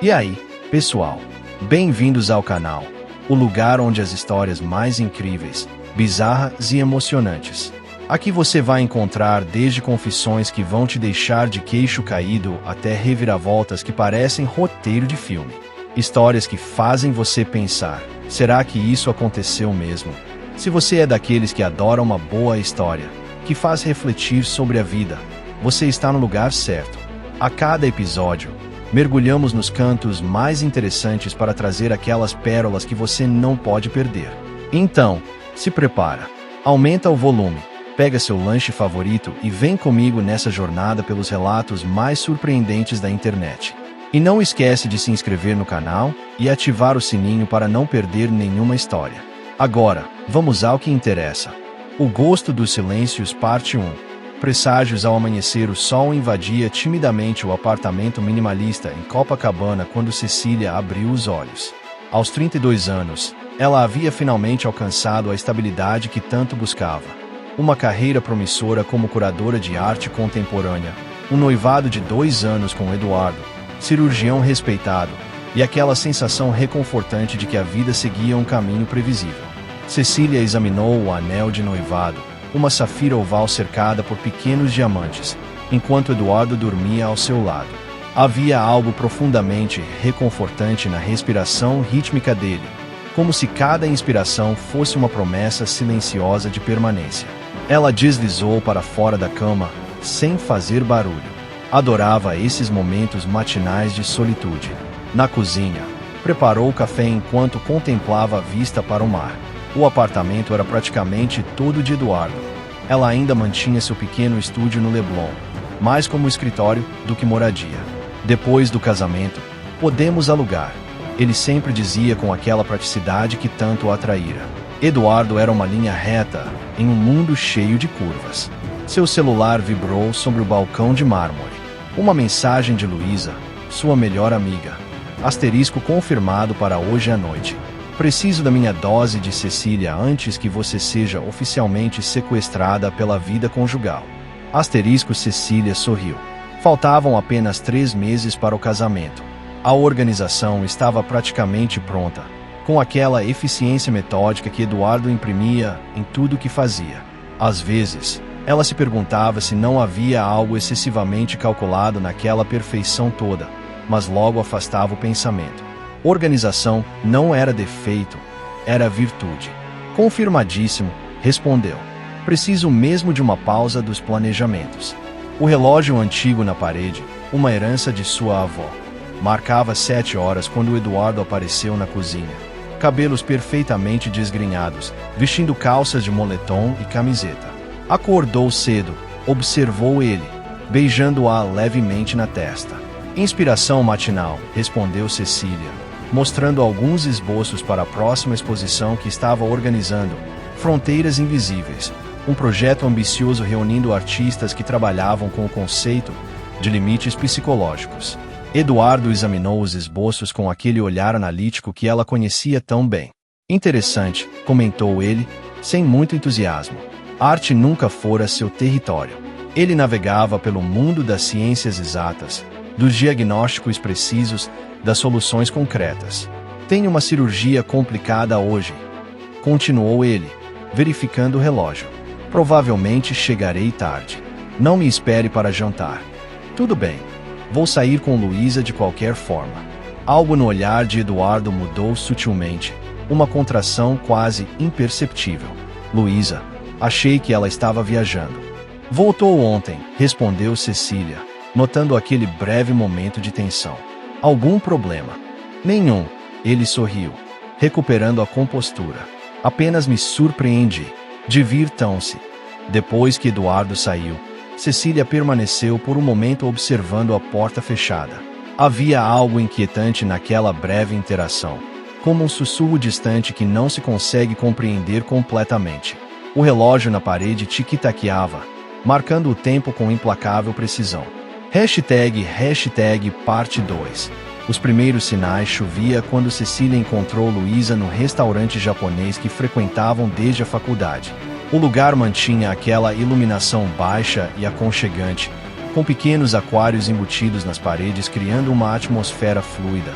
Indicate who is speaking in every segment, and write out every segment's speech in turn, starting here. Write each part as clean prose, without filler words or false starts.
Speaker 1: E aí, pessoal? Bem-vindos ao canal, o lugar onde as histórias mais incríveis, bizarras e emocionantes. Aqui você vai encontrar desde confissões que vão te deixar de queixo caído até reviravoltas que parecem roteiro de filme. Histórias que fazem você pensar, será que isso aconteceu mesmo? Se você é daqueles que adora uma boa história, que faz refletir sobre a vida, você está no lugar certo. A cada episódio, mergulhamos nos cantos mais interessantes para trazer aquelas pérolas que você não pode perder. Então, se prepara, aumenta o volume, pega seu lanche favorito e vem comigo nessa jornada pelos relatos mais surpreendentes da internet. E não esquece de se inscrever no canal e ativar o sininho para não perder nenhuma história. Agora, vamos ao que interessa. O Gosto dos Silêncios, parte 1. Presságios. Ao amanhecer, o sol invadia timidamente o apartamento minimalista em Copacabana quando Cecília abriu os olhos. Aos 32 anos, ela havia finalmente alcançado a estabilidade que tanto buscava. Uma carreira promissora como curadora de arte contemporânea, um noivado de 2 anos com Eduardo, cirurgião respeitado, e aquela sensação reconfortante de que a vida seguia um caminho previsível. Cecília examinou o anel de noivado, uma safira oval cercada por pequenos diamantes, enquanto Eduardo dormia ao seu lado. Havia algo profundamente reconfortante na respiração rítmica dele, como se cada inspiração fosse uma promessa silenciosa de permanência. Ela deslizou para fora da cama, sem fazer barulho. Adorava esses momentos matinais de solitude. Na cozinha, preparou o café enquanto contemplava a vista para o mar. O apartamento era praticamente todo de Eduardo. Ela ainda mantinha seu pequeno estúdio no Leblon, mais como escritório do que moradia. Depois do casamento, podemos alugar. Ele sempre dizia com aquela praticidade que tanto o atraíra. Eduardo era uma linha reta, em um mundo cheio de curvas. Seu celular vibrou sobre o balcão de mármore. Uma mensagem de Luísa, sua melhor amiga. Asterisco confirmado para hoje à noite. Preciso da minha dose de Cecília antes que você seja oficialmente sequestrada pela vida conjugal. Asterisco. Cecília sorriu. Faltavam apenas 3 meses para o casamento. A organização estava praticamente pronta, com aquela eficiência metódica que Eduardo imprimia em tudo que fazia. Às vezes, ela se perguntava se não havia algo excessivamente calculado naquela perfeição toda, mas logo afastava o pensamento. Organização não era defeito, era virtude. Confirmadíssimo, respondeu. Preciso mesmo de uma pausa dos planejamentos. O relógio antigo na parede, uma herança de sua avó, marcava 7 horas quando Eduardo apareceu na cozinha. Cabelos perfeitamente desgrenhados, vestindo calças de moletom e camiseta. Acordou cedo, observou ele, beijando-a levemente na testa. Inspiração matinal, respondeu Cecília, mostrando alguns esboços para a próxima exposição que estava organizando, Fronteiras Invisíveis, um projeto ambicioso reunindo artistas que trabalhavam com o conceito de limites psicológicos. Eduardo examinou os esboços com aquele olhar analítico que ela conhecia tão bem. Interessante, comentou ele, sem muito entusiasmo. Arte nunca fora seu território. Ele navegava pelo mundo das ciências exatas, dos diagnósticos precisos, das soluções concretas. Tenho uma cirurgia complicada hoje, continuou ele, verificando o relógio. Provavelmente chegarei tarde. Não me espere para jantar. Tudo bem. Vou sair com Luísa de qualquer forma. Algo no olhar de Eduardo mudou sutilmente, uma contração quase imperceptível. Luísa, achei que ela estava viajando. Voltou ontem, respondeu Cecília, notando aquele breve momento de tensão. Algum problema? Nenhum, ele sorriu, recuperando a compostura. Apenas me surpreendi. Divirtam-se. Depois que Eduardo saiu, Cecília permaneceu por um momento observando a porta fechada. Havia algo inquietante naquela breve interação, como um sussurro distante que não se consegue compreender completamente. O relógio na parede tic-taqueava, marcando o tempo com implacável precisão. Hashtag parte 2. Os primeiros sinais chovia quando Cecília encontrou Luísa no restaurante japonês que frequentavam desde a faculdade. O lugar mantinha aquela iluminação baixa e aconchegante, com pequenos aquários embutidos nas paredes, criando uma atmosfera fluida,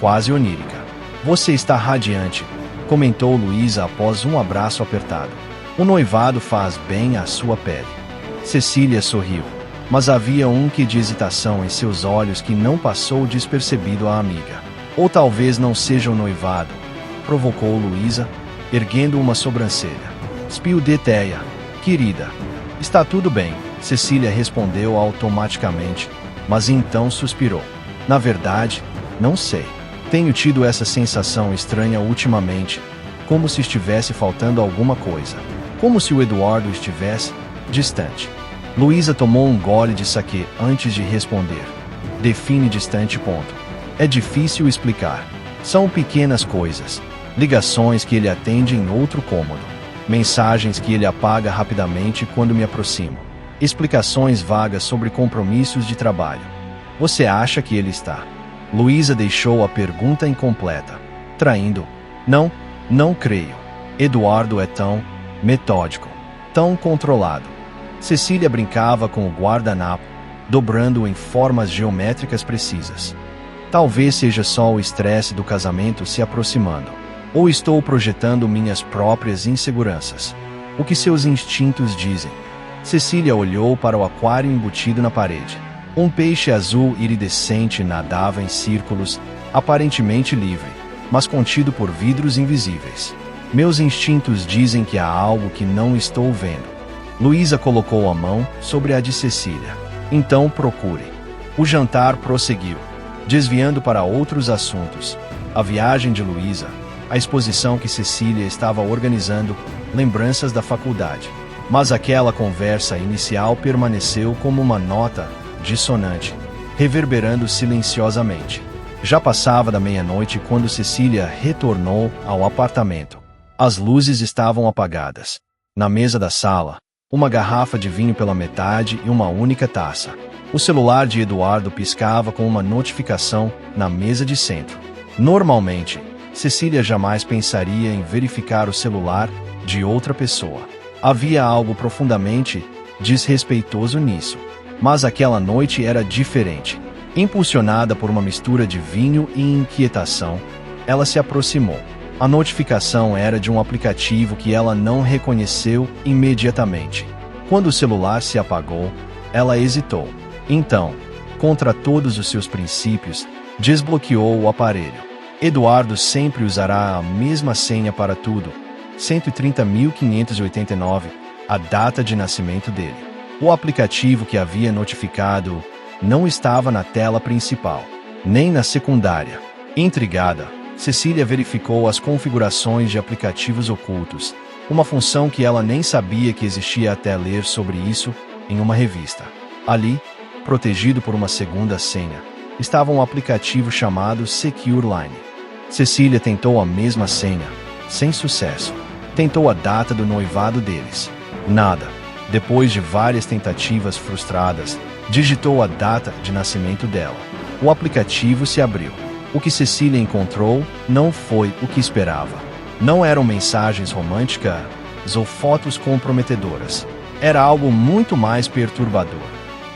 Speaker 1: quase onírica. Você está radiante, comentou Luísa após um abraço apertado. O noivado faz bem à sua pele. Cecília sorriu, mas havia um quê de hesitação em seus olhos que não passou despercebido à amiga. Ou talvez não seja o noivado, provocou Luísa, erguendo uma sobrancelha. Spill de teia, querida. Está tudo bem, Cecília respondeu automaticamente, mas então suspirou. Na verdade, não sei. Tenho tido essa sensação estranha ultimamente, como se estivesse faltando alguma coisa. Como se o Eduardo estivesse distante. Luísa tomou um gole de saquê antes de responder. Define distante. É difícil explicar. São pequenas coisas. Ligações que ele atende em outro cômodo. Mensagens que ele apaga rapidamente quando me aproximo. Explicações vagas sobre compromissos de trabalho. Você acha que ele está? Luísa deixou a pergunta incompleta. Traindo? Não creio. Eduardo é tão metódico, tão controlado. Cecília brincava com o guardanapo, dobrando-o em formas geométricas precisas. Talvez seja só o estresse do casamento se aproximando. Ou estou projetando minhas próprias inseguranças. O que seus instintos dizem? Cecília olhou para o aquário embutido na parede. Um peixe azul iridescente nadava em círculos, aparentemente livre, mas contido por vidros invisíveis. Meus instintos dizem que há algo que não estou vendo. Luísa colocou a mão sobre a de Cecília. Então procure. O jantar prosseguiu, desviando para outros assuntos. A viagem de Luísa, a exposição que Cecília estava organizando, lembranças da faculdade. Mas aquela conversa inicial permaneceu como uma nota dissonante, reverberando silenciosamente. Já passava da meia-noite quando Cecília retornou ao apartamento. As luzes estavam apagadas. Na mesa da sala, uma garrafa de vinho pela metade e uma única taça. O celular de Eduardo piscava com uma notificação na mesa de centro. Normalmente, Cecília jamais pensaria em verificar o celular de outra pessoa. Havia algo profundamente desrespeitoso nisso. Mas aquela noite era diferente. Impulsionada por uma mistura de vinho e inquietação, ela se aproximou. A notificação era de um aplicativo que ela não reconheceu imediatamente. Quando o celular se apagou, ela hesitou. Então, contra todos os seus princípios, desbloqueou o aparelho. Eduardo sempre usará a mesma senha para tudo. 130.589, a data de nascimento dele. O aplicativo que havia notificado não estava na tela principal, nem na secundária. Intrigada, Cecília verificou as configurações de aplicativos ocultos, uma função que ela nem sabia que existia até ler sobre isso em uma revista. Ali, protegido por uma segunda senha, estava um aplicativo chamado Secure Line. Cecília tentou a mesma senha, sem sucesso. Tentou a data do noivado deles. Nada. Depois de várias tentativas frustradas, digitou a data de nascimento dela. O aplicativo se abriu. O que Cecília encontrou não foi o que esperava. Não eram mensagens românticas ou fotos comprometedoras. Era algo muito mais perturbador.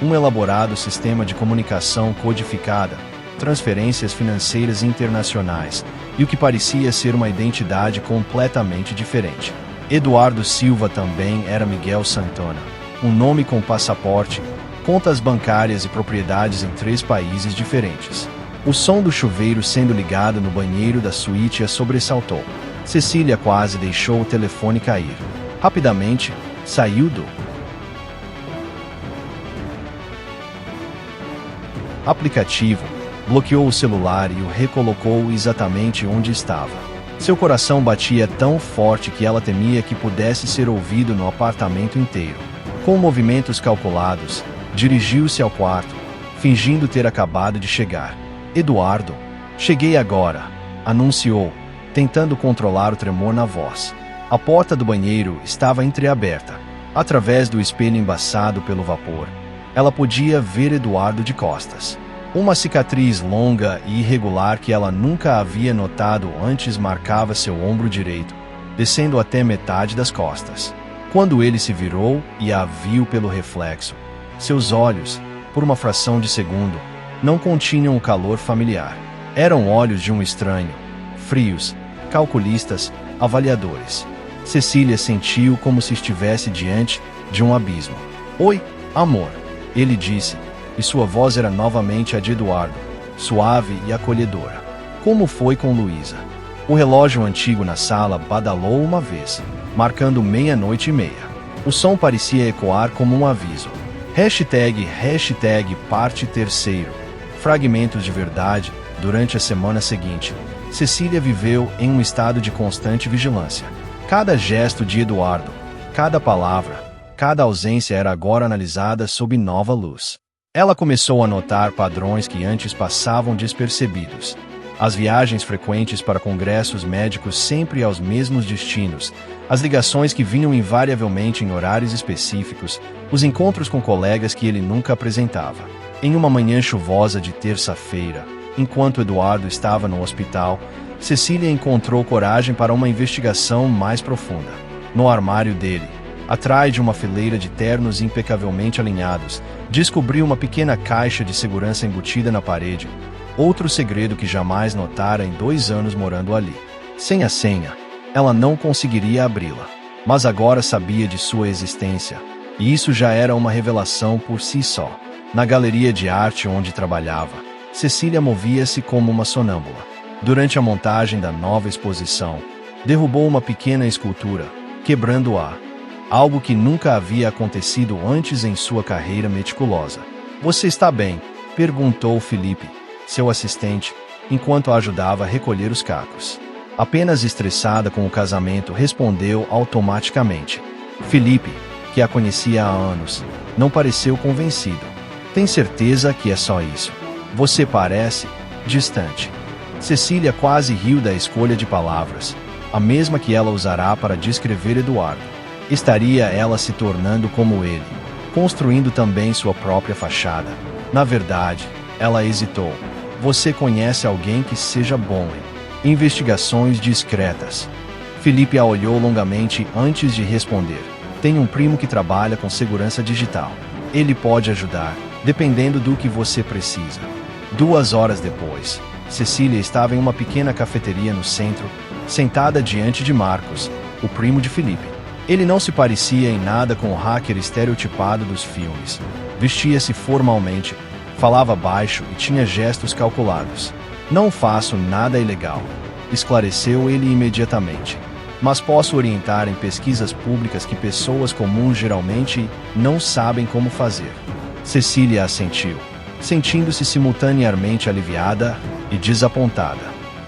Speaker 1: Um elaborado sistema de comunicação codificada, transferências financeiras internacionais e o que parecia ser uma identidade completamente diferente. Eduardo Silva também era Miguel Santana, um nome com passaporte, contas bancárias e propriedades em 3 países diferentes. O som do chuveiro sendo ligado no banheiro da suíte a sobressaltou. Cecília quase deixou o telefone cair. Rapidamente, saiu do aplicativo, bloqueou o celular e o recolocou exatamente onde estava. Seu coração batia tão forte que ela temia que pudesse ser ouvido no apartamento inteiro. Com movimentos calculados, dirigiu-se ao quarto, fingindo ter acabado de chegar. Eduardo, cheguei agora, anunciou, tentando controlar o tremor na voz. A porta do banheiro estava entreaberta. Através do espelho embaçado pelo vapor, ela podia ver Eduardo de costas. Uma cicatriz longa e irregular que ela nunca havia notado antes marcava seu ombro direito, descendo até metade das costas. Quando ele se virou e a viu pelo reflexo, seus olhos, por uma fração de segundo, não continham o calor familiar. Eram olhos de um estranho, frios, calculistas, avaliadores. Cecília sentiu como se estivesse diante de um abismo. Oi, amor, ele disse, e sua voz era novamente a de Eduardo, suave e acolhedora. Como foi com Luísa? O relógio antigo na sala badalou uma vez, marcando 00:30. O som parecia ecoar como um aviso. Hashtag parte terceiro. Fragmentos de verdade. Durante a semana seguinte, Cecília viveu em um estado de constante vigilância. Cada gesto de Eduardo, cada palavra, cada ausência era agora analisada sob nova luz. Ela começou a notar padrões que antes passavam despercebidos. As viagens frequentes para congressos médicos sempre aos mesmos destinos, as ligações que vinham invariavelmente em horários específicos, os encontros com colegas que ele nunca apresentava. Em uma manhã chuvosa de terça-feira, enquanto Eduardo estava no hospital, Cecília encontrou coragem para uma investigação mais profunda. No armário dele, atrás de uma fileira de ternos impecavelmente alinhados, descobriu uma pequena caixa de segurança embutida na parede, outro segredo que jamais notara em 2 anos morando ali. Sem a senha, ela não conseguiria abri-la, mas agora sabia de sua existência, e isso já era uma revelação por si só. Na galeria de arte onde trabalhava, Cecília movia-se como uma sonâmbula. Durante a montagem da nova exposição, derrubou uma pequena escultura, quebrando-a, algo que nunca havia acontecido antes em sua carreira meticulosa. "Você está bem?", perguntou Felipe, seu assistente, enquanto a ajudava a recolher os cacos. Apenas estressada com o casamento, respondeu automaticamente. Felipe, que a conhecia há anos, não pareceu convencido. "Tem certeza que é só isso? Você parece distante." Cecília quase riu da escolha de palavras, a mesma que ela usará para descrever Eduardo. Estaria ela se tornando como ele, construindo também sua própria fachada? Na verdade, ela hesitou. "Você conhece alguém que seja bom em investigações discretas?" Felipe a olhou longamente antes de responder. "Tenho um primo que trabalha com segurança digital. Ele pode ajudar, dependendo do que você precisa." 2 horas depois, Cecília estava em uma pequena cafeteria no centro, sentada diante de Marcos, o primo de Felipe. Ele não se parecia em nada com o hacker estereotipado dos filmes. Vestia-se formalmente, falava baixo e tinha gestos calculados. "Não faço nada ilegal", esclareceu ele imediatamente. "Mas posso orientar em pesquisas públicas que pessoas comuns geralmente não sabem como fazer." Cecília assentiu, sentindo-se simultaneamente aliviada e desapontada.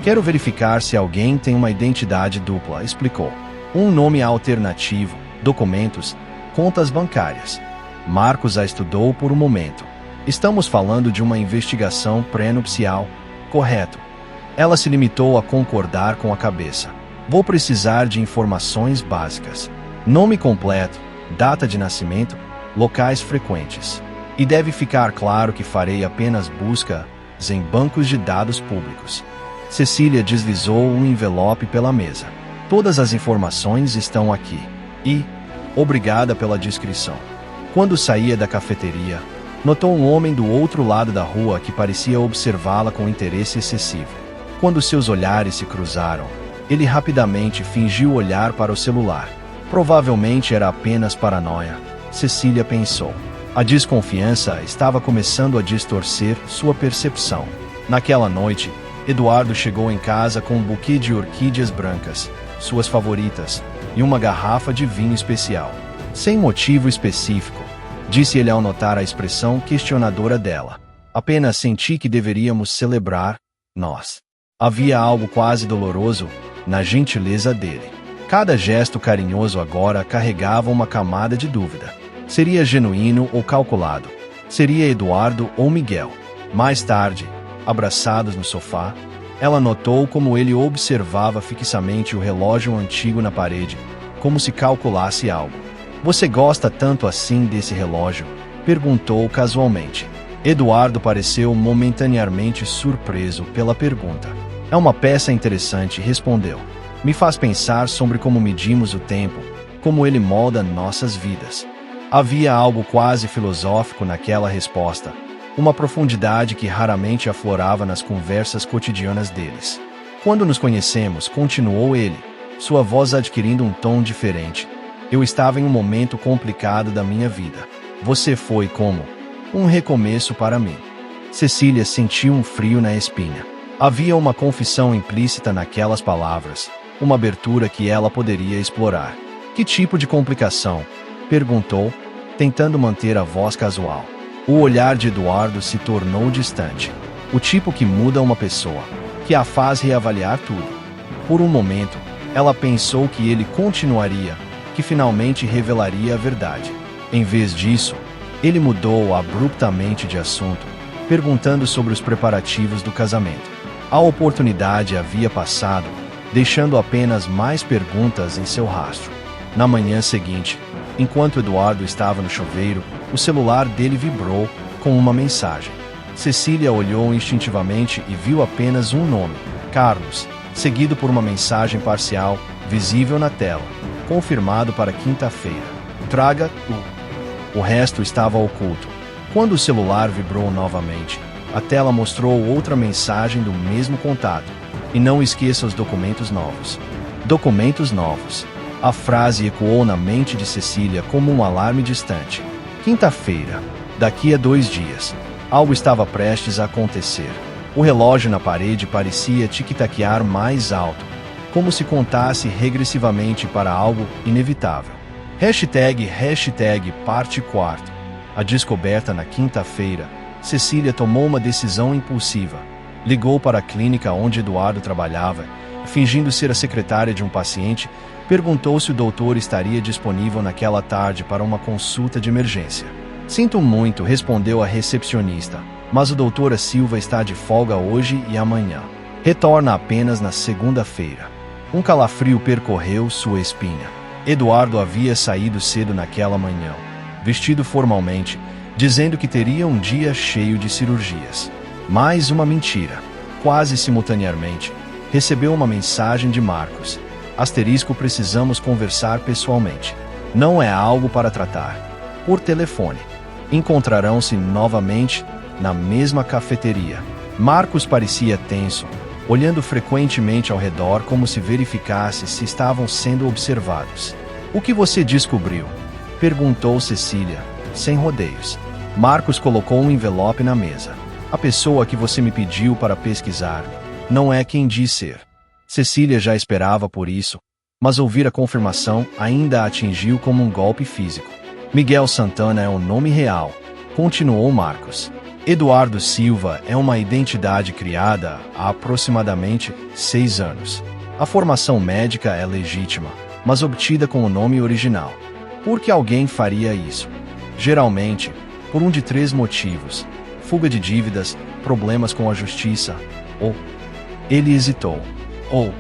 Speaker 1: "Quero verificar se alguém tem uma identidade dupla", explicou. "Um nome alternativo, documentos, contas bancárias." Marcos a estudou por um momento. "Estamos falando de uma investigação pré-nupcial, correto?" Ela se limitou a concordar com a cabeça. "Vou precisar de informações básicas. Nome completo, data de nascimento, locais frequentes. E deve ficar claro que farei apenas buscas em bancos de dados públicos." Cecília deslizou um envelope pela mesa. "Todas as informações estão aqui. E, obrigada pela descrição." Quando saía da cafeteria, notou um homem do outro lado da rua que parecia observá-la com interesse excessivo. Quando seus olhares se cruzaram, ele rapidamente fingiu olhar para o celular. Provavelmente era apenas paranoia, Cecília pensou. A desconfiança estava começando a distorcer sua percepção. Naquela noite, Eduardo chegou em casa com um buquê de orquídeas brancas, suas favoritas, e uma garrafa de vinho especial. "Sem motivo específico", disse ele ao notar a expressão questionadora dela. "Apenas senti que deveríamos celebrar nós." Havia algo quase doloroso na gentileza dele. Cada gesto carinhoso agora carregava uma camada de dúvida. Seria genuíno ou calculado? Seria Eduardo ou Miguel? Mais tarde, abraçados no sofá, ela notou como ele observava fixamente o relógio antigo na parede, como se calculasse algo. "Você gosta tanto assim desse relógio?", perguntou casualmente. Eduardo pareceu momentaneamente surpreso pela pergunta. "É uma peça interessante", respondeu. "Me faz pensar sobre como medimos o tempo, como ele molda nossas vidas." Havia algo quase filosófico naquela resposta, uma profundidade que raramente aflorava nas conversas cotidianas deles. Quando nos conhecemos, continuou ele, sua voz adquirindo um tom diferente. Eu estava em um momento complicado da minha vida. Você foi como um recomeço para mim. Cecília sentiu um frio na espinha. Havia uma confissão implícita naquelas palavras, uma abertura que ela poderia explorar. Que tipo de complicação? Perguntou, tentando manter a voz casual. O olhar de Eduardo se tornou distante. O tipo que muda uma pessoa, que a faz reavaliar tudo. Por um momento, ela pensou que ele continuaria, que finalmente revelaria a verdade. Em vez disso, ele mudou abruptamente de assunto, perguntando sobre os preparativos do casamento. A oportunidade havia passado, deixando apenas mais perguntas em seu rastro. Na manhã seguinte, enquanto Eduardo estava no chuveiro, o celular dele vibrou com uma mensagem. Cecília olhou instintivamente e viu apenas um nome, Carlos, seguido por uma mensagem parcial, visível na tela. Confirmado para quinta-feira. Traga o resto estava oculto. Quando o celular vibrou novamente, a tela mostrou outra mensagem do mesmo contato. E não esqueça os documentos novos. Documentos novos. A frase ecoou na mente de Cecília como um alarme distante. Quinta-feira. Daqui a 2 dias. Algo estava prestes a acontecer. O relógio na parede parecia tic-taquear mais alto, como se contasse regressivamente para algo inevitável. Hashtag parte 4. A descoberta na quinta-feira, Cecília tomou uma decisão impulsiva. Ligou para a clínica onde Eduardo trabalhava, fingindo ser a secretária de um paciente, perguntou se o doutor estaria disponível naquela tarde para uma consulta de emergência. Sinto muito, respondeu a recepcionista, mas o doutora Silva está de folga hoje e amanhã. Retorna apenas na segunda-feira. Um calafrio percorreu sua espinha. Eduardo havia saído cedo naquela manhã, vestido formalmente, dizendo que teria um dia cheio de cirurgias. Mais uma mentira. Quase simultaneamente, recebeu uma mensagem de Marcos. Precisamos conversar pessoalmente. Não é algo para tratar por telefone. Encontrarão-se novamente na mesma cafeteria. Marcos parecia tenso, olhando frequentemente ao redor como se verificasse se estavam sendo observados. O que você descobriu? Perguntou Cecília, sem rodeios. Marcos colocou um envelope na mesa. A pessoa que você me pediu para pesquisar não é quem diz ser. Cecília já esperava por isso, mas ouvir a confirmação ainda a atingiu como um golpe físico. Miguel Santana é o nome real, continuou Marcos. Eduardo Silva é uma identidade criada há aproximadamente 6 anos. A formação médica é legítima, mas obtida com o nome original. Por que alguém faria isso? Geralmente, por um de 3 motivos: fuga de dívidas, problemas com a justiça, ou... Ele hesitou. Ou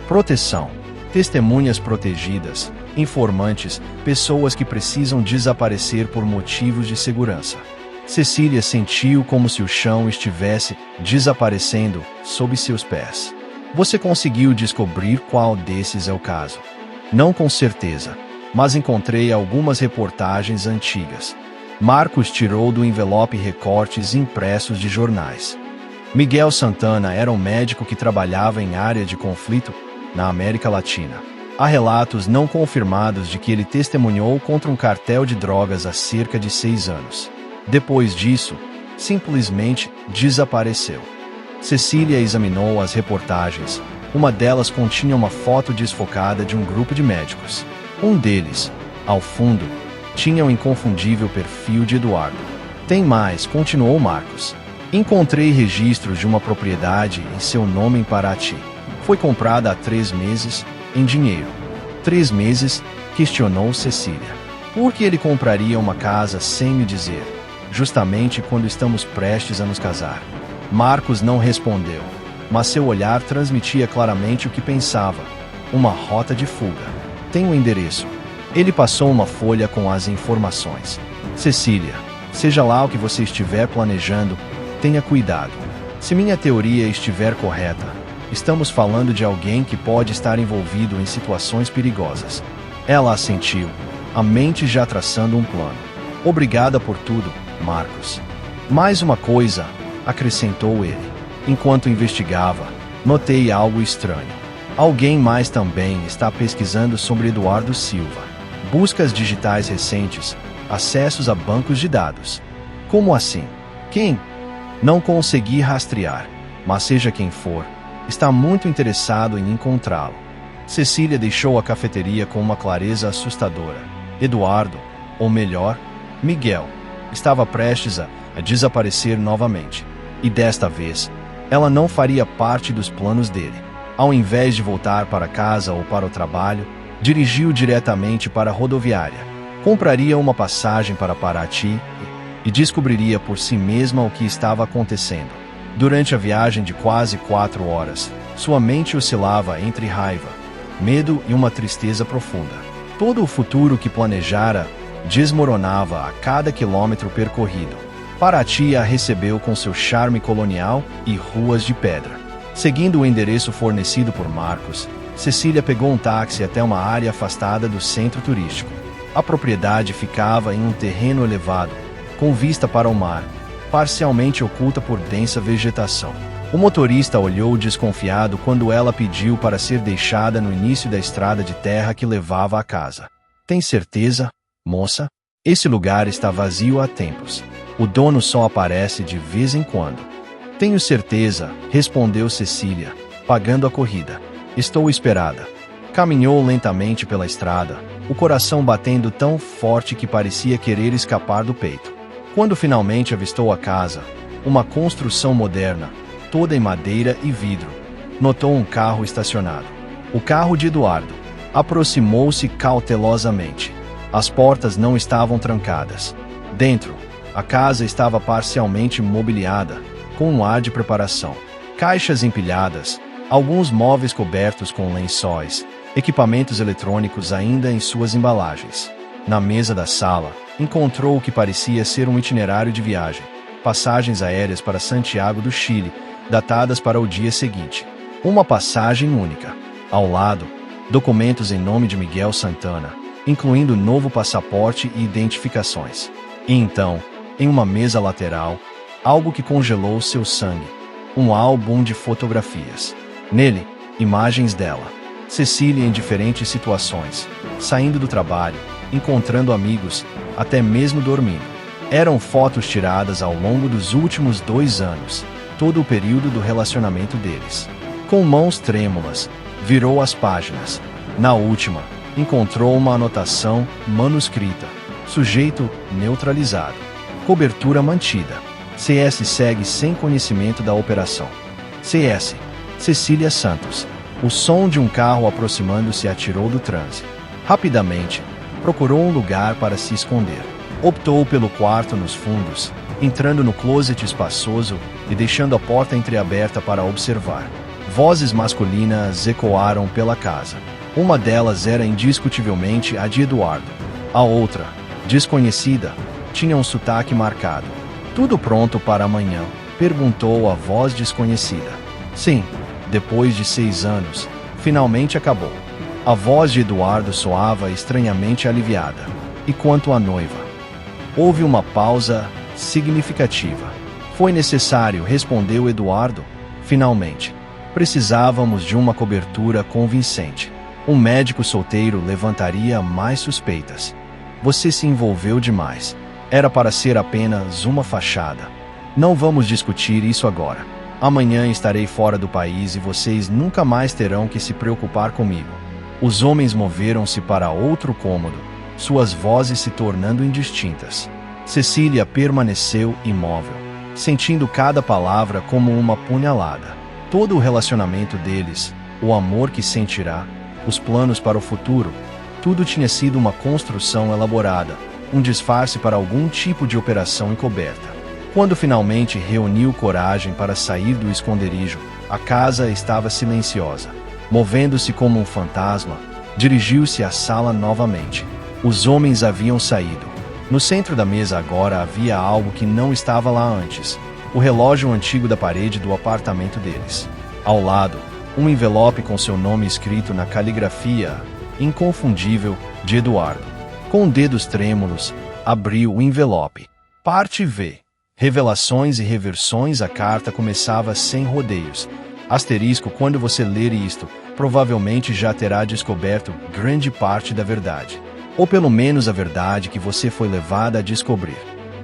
Speaker 1: proteção. Testemunhas protegidas, informantes, pessoas que precisam desaparecer por motivos de segurança. Cecília sentiu como se o chão estivesse desaparecendo sob seus pés. Você conseguiu descobrir qual desses é o caso? Não com certeza, mas encontrei algumas reportagens antigas. Marcos tirou do envelope recortes impressos de jornais. Miguel Santana era um médico que trabalhava em área de conflito na América Latina. Há relatos não confirmados de que ele testemunhou contra um cartel de drogas há cerca de 6 anos. Depois disso, simplesmente desapareceu. Cecília examinou as reportagens. Uma delas continha uma foto desfocada de um grupo de médicos. Um deles, ao fundo, tinha o inconfundível perfil de Eduardo. Tem mais, continuou Marcos. Encontrei registros de uma propriedade em seu nome em Paraty. Foi comprada há 3 meses, em dinheiro. 3 meses? Questionou Cecília. Por que ele compraria uma casa sem me dizer? Justamente quando estamos prestes a nos casar. Marcos não respondeu, mas seu olhar transmitia claramente o que pensava. Uma rota de fuga. Tem o endereço. Ele passou uma folha com as informações. Cecília, seja lá o que você estiver planejando, tenha cuidado. Se minha teoria estiver correta, estamos falando de alguém que pode estar envolvido em situações perigosas. Ela assentiu. a mente já traçando um plano. Obrigada por tudo, Marcos. Mais uma coisa, acrescentou ele. Enquanto investigava, notei algo estranho. Alguém mais também está pesquisando sobre Eduardo Silva. Buscas digitais recentes, acessos a bancos de dados. Como assim? Quem? Não consegui rastrear, mas seja quem for, está muito interessado em encontrá-lo. Cecília deixou a cafeteria com uma clareza assustadora. Eduardo, ou melhor, Miguel, estava prestes a desaparecer novamente. E desta vez, ela não faria parte dos planos dele. Ao invés de voltar para casa ou para o trabalho, dirigiu diretamente para a rodoviária. Compraria uma passagem para Paraty e descobriria por si mesma o que estava acontecendo. Durante a viagem de quase 4 horas, sua mente oscilava entre raiva, medo e uma tristeza profunda. Todo o futuro que planejara desmoronava a cada quilômetro percorrido. Paraty a recebeu com seu charme colonial e ruas de pedra. Seguindo o endereço fornecido por Marcos, Cecília pegou um táxi até uma área afastada do centro turístico. A propriedade ficava em um terreno elevado, com vista para o mar, parcialmente oculta por densa vegetação. O motorista olhou desconfiado quando ela pediu para ser deixada no início da estrada de terra que levava à casa. Tem certeza, moça? Esse lugar está vazio há tempos. O dono só aparece de vez em quando. Tenho certeza, respondeu Cecília, pagando a corrida. Estou esperada. Caminhou lentamente pela estrada, o coração batendo tão forte que parecia querer escapar do peito. Quando finalmente avistou a casa, uma construção moderna, toda em madeira e vidro, notou um carro estacionado. O carro de Eduardo. Aproximou-se cautelosamente. As portas não estavam trancadas. Dentro, a casa estava parcialmente mobiliada, com um ar de preparação. Caixas empilhadas, alguns móveis cobertos com lençóis, equipamentos eletrônicos ainda em suas embalagens. Na mesa da sala, encontrou o que parecia ser um itinerário de viagem, passagens aéreas para Santiago do Chile, datadas para o dia seguinte. Uma passagem única. Ao lado, documentos em nome de Miguel Santana, incluindo novo passaporte e identificações. E então, em uma mesa lateral, algo que congelou seu sangue. Um álbum de fotografias. Nele, imagens dela. Cecília em diferentes situações, saindo do trabalho, encontrando amigos, até mesmo dormindo. Eram fotos tiradas ao longo dos últimos 2 anos, todo o período do relacionamento deles. Com mãos trêmulas, virou as páginas. Na última, encontrou uma anotação manuscrita. Sujeito neutralizado. Cobertura mantida. CS segue sem conhecimento da operação. CS. Cecília Santos. O som de um carro aproximando-se a tirou do transe. Rapidamente, procurou um lugar para se esconder. Optou pelo quarto nos fundos, entrando no closet espaçoso e deixando a porta entreaberta para observar. Vozes masculinas ecoaram pela casa. Uma delas era indiscutivelmente a de Eduardo. A outra, desconhecida, tinha um sotaque marcado. Tudo pronto para amanhã? Perguntou a voz desconhecida. Sim, depois de 6 anos, finalmente acabou. A voz de Eduardo soava estranhamente aliviada. E quanto à noiva? Houve uma pausa significativa. Foi necessário, respondeu Eduardo. Finalmente. Precisávamos de uma cobertura convincente. Um médico solteiro levantaria mais suspeitas. Você se envolveu demais. Era para ser apenas uma fachada. Não vamos discutir isso agora. Amanhã estarei fora do país e vocês nunca mais terão que se preocupar comigo. Os homens moveram-se para outro cômodo, suas vozes se tornando indistintas. Cecília permaneceu imóvel, sentindo cada palavra como uma punhalada. Todo o relacionamento deles, o amor que sentirá, os planos para o futuro, tudo tinha sido uma construção elaborada, um disfarce para algum tipo de operação encoberta. Quando finalmente reuniu coragem para sair do esconderijo, a casa estava silenciosa. Movendo-se como um fantasma, dirigiu-se à sala novamente. Os homens haviam saído. No centro da mesa agora havia algo que não estava lá antes: o relógio antigo da parede do apartamento deles. Ao lado, um envelope com seu nome escrito na caligrafia inconfundível de Eduardo. Com dedos trêmulos, abriu o envelope. Parte V. Revelações e reversões. A carta começava sem rodeios. Asterisco, quando você ler isto, provavelmente já terá descoberto grande parte da verdade. Ou pelo menos a verdade que você foi levada a descobrir.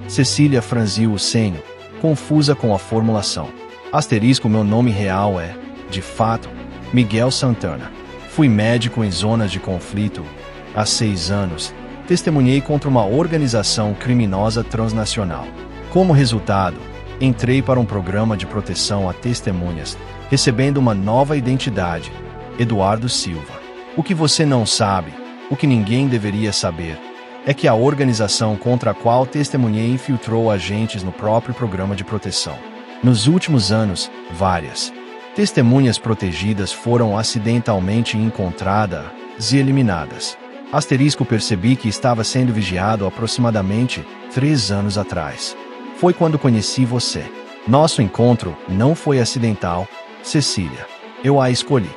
Speaker 1: Cecília franziu o senho, confusa com a formulação. Asterisco, meu nome real é, de fato, Miguel Santana. Fui médico em zonas de conflito. Há 6 anos, testemunhei contra uma organização criminosa transnacional. Como resultado, entrei para um programa de proteção a testemunhas, recebendo uma nova identidade, Eduardo Silva. O que você não sabe, o que ninguém deveria saber, é que a organização contra a qual testemunhei infiltrou agentes no próprio programa de proteção. Nos últimos anos, várias testemunhas protegidas foram acidentalmente encontradas e eliminadas. Asterisco, percebi que estava sendo vigiado aproximadamente 3 anos atrás. Foi quando conheci você. Nosso encontro não foi acidental, Cecília. Eu a escolhi.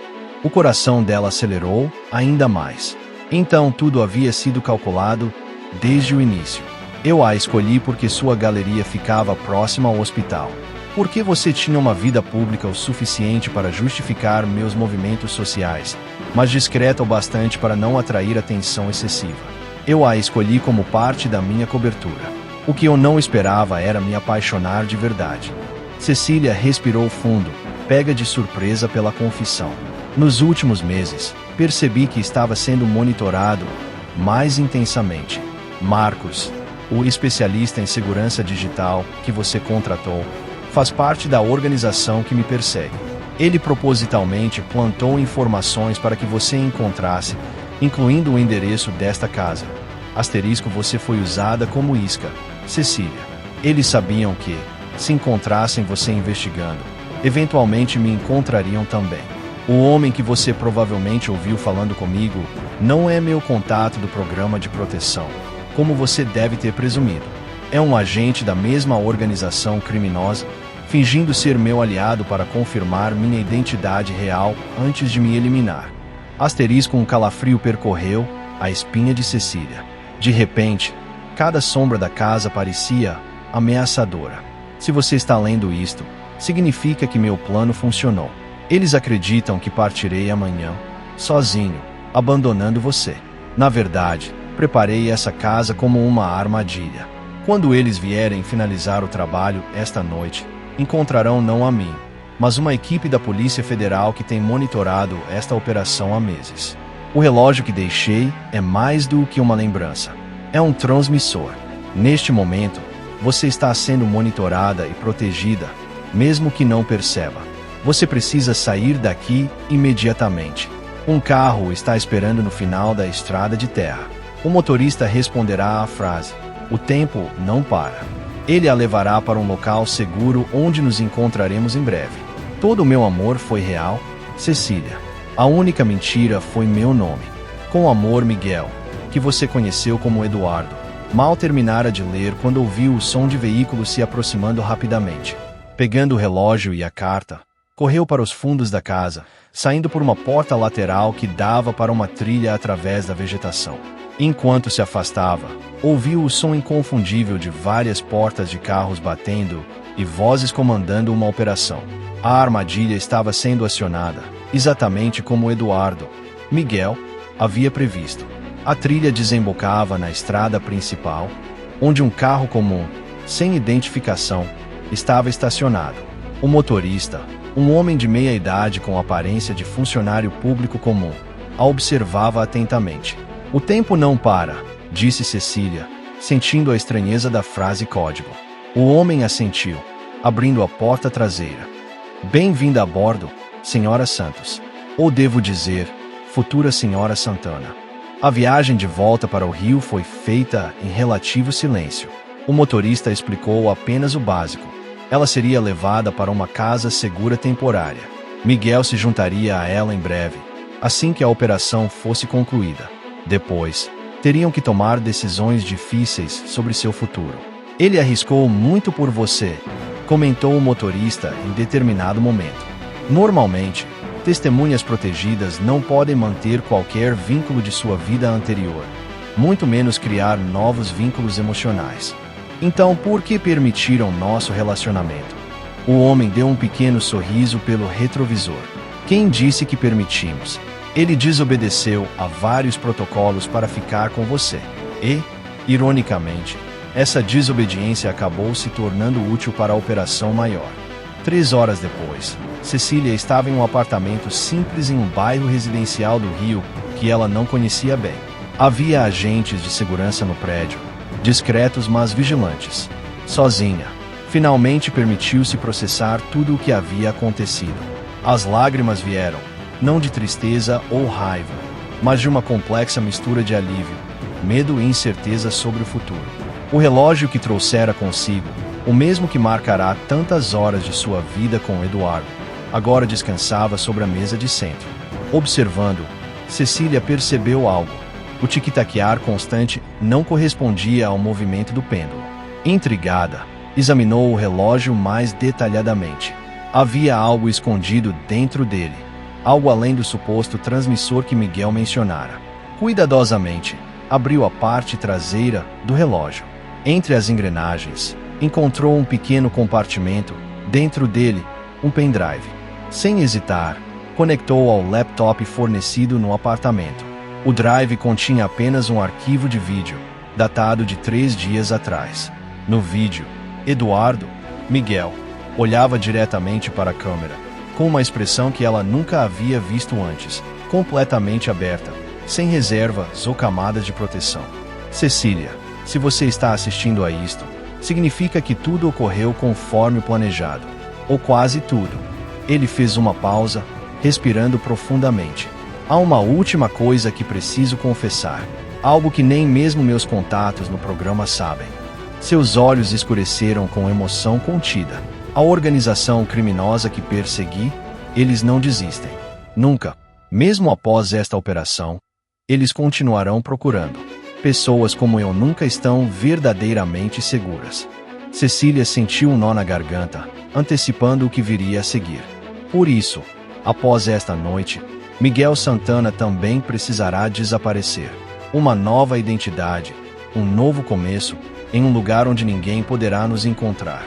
Speaker 1: O coração dela acelerou ainda mais. Então tudo havia sido calculado desde o início. Eu a escolhi porque sua galeria ficava próxima ao hospital. Porque você tinha uma vida pública o suficiente para justificar meus movimentos sociais, mas discreta o bastante para não atrair atenção excessiva. Eu a escolhi como parte da minha cobertura. O que eu não esperava era me apaixonar de verdade. Cecília respirou fundo, pega de surpresa pela confissão. Nos últimos meses, percebi que estava sendo monitorado mais intensamente. Marcos, o especialista em segurança digital que você contratou, faz parte da organização que me persegue. Ele propositalmente plantou informações para que você encontrasse, incluindo o endereço desta casa. Asterisco, você foi usada como isca, Cecília. Eles sabiam que, se encontrassem você investigando, eventualmente me encontrariam também. O homem que você provavelmente ouviu falando comigo não é meu contato do programa de proteção, como você deve ter presumido. É um agente da mesma organização criminosa, fingindo ser meu aliado para confirmar minha identidade real antes de me eliminar. Asterisco, um calafrio percorreu a espinha de Cecília. De repente, cada sombra da casa parecia ameaçadora. Se você está lendo isto, significa que meu plano funcionou. Eles acreditam que partirei amanhã, sozinho, abandonando você. Na verdade, preparei essa casa como uma armadilha. Quando eles vierem finalizar o trabalho esta noite, encontrarão não a mim, mas uma equipe da Polícia Federal que tem monitorado esta operação há meses. O relógio que deixei é mais do que uma lembrança. É um transmissor. Neste momento, você está sendo monitorada e protegida, mesmo que não perceba. Você precisa sair daqui imediatamente. Um carro está esperando no final da estrada de terra. O motorista responderá à frase: "O tempo não para." Ele a levará para um local seguro onde nos encontraremos em breve. Todo o meu amor foi real, Cecília. A única mentira foi meu nome. Com amor, Miguel, que você conheceu como Eduardo. Mal terminara de ler quando ouviu o som de veículos se aproximando rapidamente. Pegando o relógio e a carta, correu para os fundos da casa, saindo por uma porta lateral que dava para uma trilha através da vegetação. Enquanto se afastava, ouviu o som inconfundível de várias portas de carros batendo e vozes comandando uma operação. A armadilha estava sendo acionada, exatamente como Eduardo, Miguel, havia previsto. A trilha desembocava na estrada principal, onde um carro comum, sem identificação, estava estacionado. O motorista, um homem de meia idade com aparência de funcionário público comum, a observava atentamente. "O tempo não para", disse Cecília, sentindo a estranheza da frase código. O homem assentiu, abrindo a porta traseira. "Bem-vinda a bordo, Senhora Santos. Ou devo dizer, futura Senhora Santana." A viagem de volta para o Rio foi feita em relativo silêncio. O motorista explicou apenas o básico. Ela seria levada para uma casa segura temporária. Miguel se juntaria a ela em breve, assim que a operação fosse concluída. Depois, teriam que tomar decisões difíceis sobre seu futuro. "Ele arriscou muito por você", comentou o motorista em determinado momento. Normalmente, testemunhas protegidas não podem manter qualquer vínculo de sua vida anterior. muito menos criar novos vínculos emocionais. Então, por que permitiram nosso relacionamento? O homem deu um pequeno sorriso pelo retrovisor. Quem disse que permitimos? Ele desobedeceu a vários protocolos para ficar com você. E, ironicamente, essa desobediência acabou se tornando útil para a operação maior. 3 horas depois, Cecília estava em um apartamento simples em um bairro residencial do Rio que ela não conhecia bem. Havia agentes de segurança no prédio, discretos mas vigilantes. Sozinha, finalmente permitiu-se processar tudo o que havia acontecido. As lágrimas vieram, não de tristeza ou raiva, mas de uma complexa mistura de alívio, medo e incerteza sobre o futuro. O relógio que trouxera consigo, o mesmo que marcará tantas horas de sua vida com Eduardo, agora descansava sobre a mesa de centro. Observando, Cecília percebeu algo. O tic-taquear constante não correspondia ao movimento do pêndulo. Intrigada, examinou o relógio mais detalhadamente. Havia algo escondido dentro dele, algo além do suposto transmissor que Miguel mencionara. Cuidadosamente, abriu a parte traseira do relógio. Entre as engrenagens, encontrou um pequeno compartimento, dentro dele, um pendrive. Sem hesitar, conectou ao laptop fornecido no apartamento. O drive continha apenas um arquivo de vídeo, datado de 3 dias atrás. No vídeo, Eduardo, Miguel, olhava diretamente para a câmera, com uma expressão que ela nunca havia visto antes, completamente aberta, sem reservas ou camadas de proteção. Cecília, se você está assistindo a isto, significa que tudo ocorreu conforme planejado. Ou quase tudo. Ele fez uma pausa, respirando profundamente. Há uma última coisa que preciso confessar, algo que nem mesmo meus contatos no programa sabem. Seus olhos escureceram com emoção contida. A organização criminosa que persegui, eles não desistem. Nunca. Mesmo após esta operação, eles continuarão procurando. Pessoas como eu nunca estão verdadeiramente seguras. Cecília sentiu um nó na garganta, antecipando o que viria a seguir. Por isso, após esta noite, Miguel Santana também precisará desaparecer. Uma nova identidade, um novo começo, em um lugar onde ninguém poderá nos encontrar.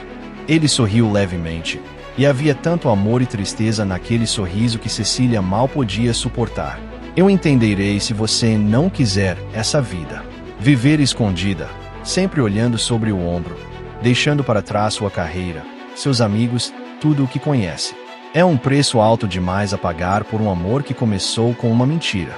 Speaker 1: Ele sorriu levemente, e havia tanto amor e tristeza naquele sorriso que Cecília mal podia suportar. Eu entenderei se você não quiser essa vida. Viver escondida, sempre olhando sobre o ombro, deixando para trás sua carreira, seus amigos, tudo o que conhece. É um preço alto demais a pagar por um amor que começou com uma mentira.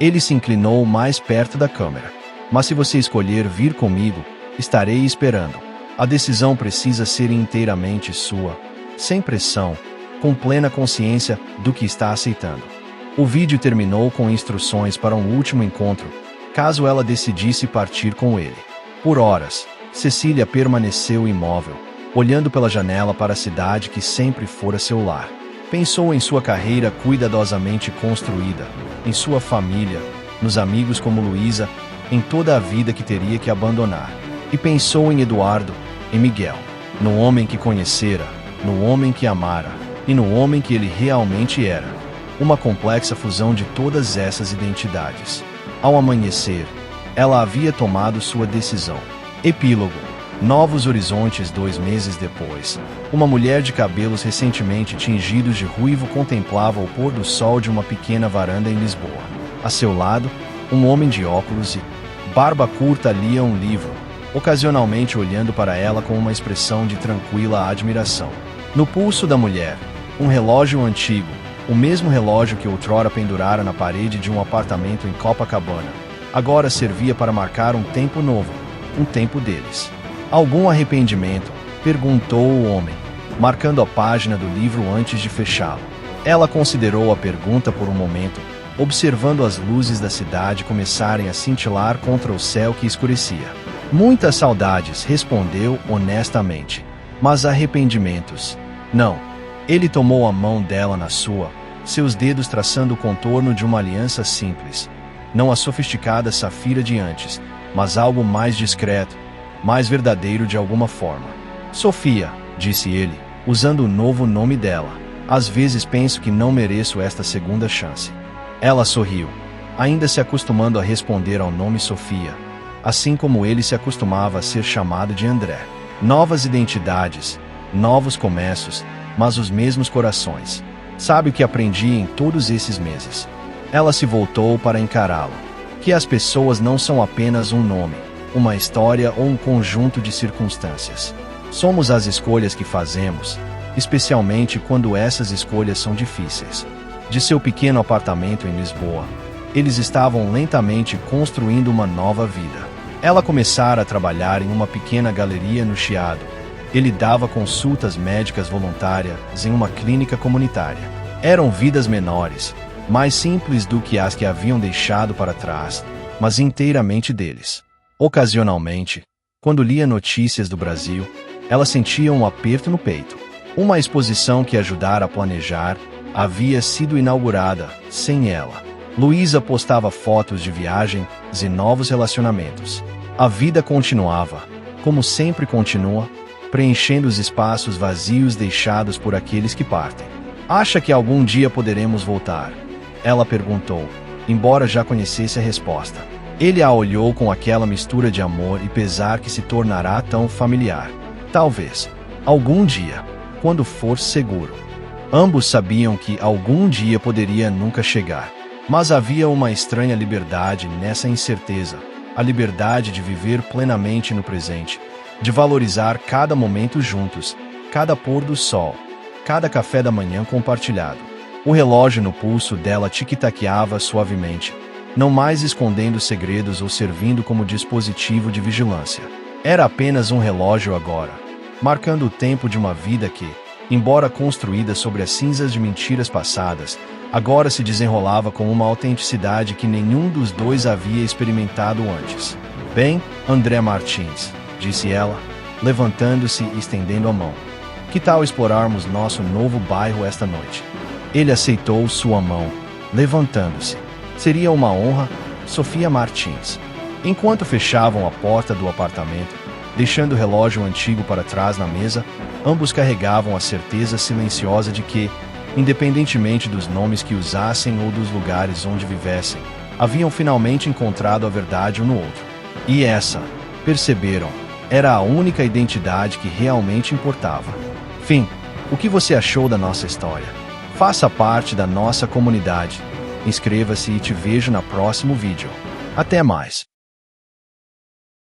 Speaker 1: Ele se inclinou mais perto da câmera. Mas se você escolher vir comigo, estarei esperando. A decisão precisa ser inteiramente sua, sem pressão, com plena consciência do que está aceitando. O vídeo terminou com instruções para um último encontro, caso ela decidisse partir com ele. Por horas, Cecília permaneceu imóvel, olhando pela janela para a cidade que sempre fora seu lar. Pensou em sua carreira cuidadosamente construída, em sua família, nos amigos como Luísa, em toda a vida que teria que abandonar. E pensou em Eduardo, em Miguel, no homem que conhecera, no homem que amara, e no homem que ele realmente era. Uma complexa fusão de todas essas identidades. Ao amanhecer, ela havia tomado sua decisão. Epílogo. Novos horizontes. 2 meses depois, uma mulher de cabelos recentemente tingidos de ruivo contemplava o pôr do sol de uma pequena varanda em Lisboa. A seu lado, um homem de óculos e barba curta lia um livro, ocasionalmente olhando para ela com uma expressão de tranquila admiração. No pulso da mulher, um relógio antigo, o mesmo relógio que outrora pendurara na parede de um apartamento em Copacabana, agora servia para marcar um tempo novo, um tempo deles. Algum arrependimento? Perguntou o homem, marcando a página do livro antes de fechá-lo. Ela considerou a pergunta por um momento, observando as luzes da cidade começarem a cintilar contra o céu que escurecia. Muitas saudades, respondeu honestamente. Mas arrependimentos? Não. Ele tomou a mão dela na sua, seus dedos traçando o contorno de uma aliança simples. Não a sofisticada safira de antes, mas algo mais discreto, mais verdadeiro de alguma forma. Sofia, disse ele, usando o novo nome dela. Às vezes penso que não mereço esta segunda chance. Ela sorriu. ainda se acostumando a responder ao nome Sofia, assim como ele se acostumava a ser chamado de André. Novas identidades, novos começos, mas os mesmos corações. Sabe o que aprendi em todos esses meses? Ela se voltou para encará-lo. Que as pessoas não são apenas um nome, uma história ou um conjunto de circunstâncias. Somos as escolhas que fazemos, especialmente quando essas escolhas são difíceis. De seu pequeno apartamento em Lisboa, eles estavam lentamente construindo uma nova vida. Ela começara a trabalhar em uma pequena galeria no Chiado. Ele dava consultas médicas voluntárias em uma clínica comunitária. Eram vidas menores, mais simples do que as que haviam deixado para trás, mas inteiramente deles. Ocasionalmente, quando lia notícias do Brasil, ela sentia um aperto no peito. Uma exposição que ajudara a planejar havia sido inaugurada sem ela. Luísa postava fotos de viagens e novos relacionamentos. A vida continuava, como sempre continua, preenchendo os espaços vazios deixados por aqueles que partem. Acha que algum dia poderemos voltar? Ela perguntou, embora já conhecesse a resposta. Ele a olhou com aquela mistura de amor e pesar que se tornará tão familiar. Talvez. Algum dia, quando for seguro. Ambos sabiam que algum dia poderia nunca chegar. Mas havia uma estranha liberdade nessa incerteza, a liberdade de viver plenamente no presente, de valorizar cada momento juntos, cada pôr do sol, cada café da manhã compartilhado. O relógio no pulso dela tic-taqueava suavemente, não mais escondendo segredos ou servindo como dispositivo de vigilância. Era apenas um relógio agora, marcando o tempo de uma vida que, embora construída sobre as cinzas de mentiras passadas, agora se desenrolava com uma autenticidade que nenhum dos dois havia experimentado antes. Bem, André Martins, disse ela, levantando-se e estendendo a mão. Que tal explorarmos nosso novo bairro esta noite? Ele aceitou sua mão, levantando-se. Seria uma honra, Sofia Martins. Enquanto fechavam a porta do apartamento, deixando o relógio antigo para trás na mesa, ambos carregavam a certeza silenciosa de que, independentemente dos nomes que usassem ou dos lugares onde vivessem, haviam finalmente encontrado a verdade um no outro. E essa, perceberam, era a única identidade que realmente importava. Fim. O que você achou da nossa história? Faça parte da nossa comunidade. Inscreva-se e te vejo no próximo vídeo. Até mais.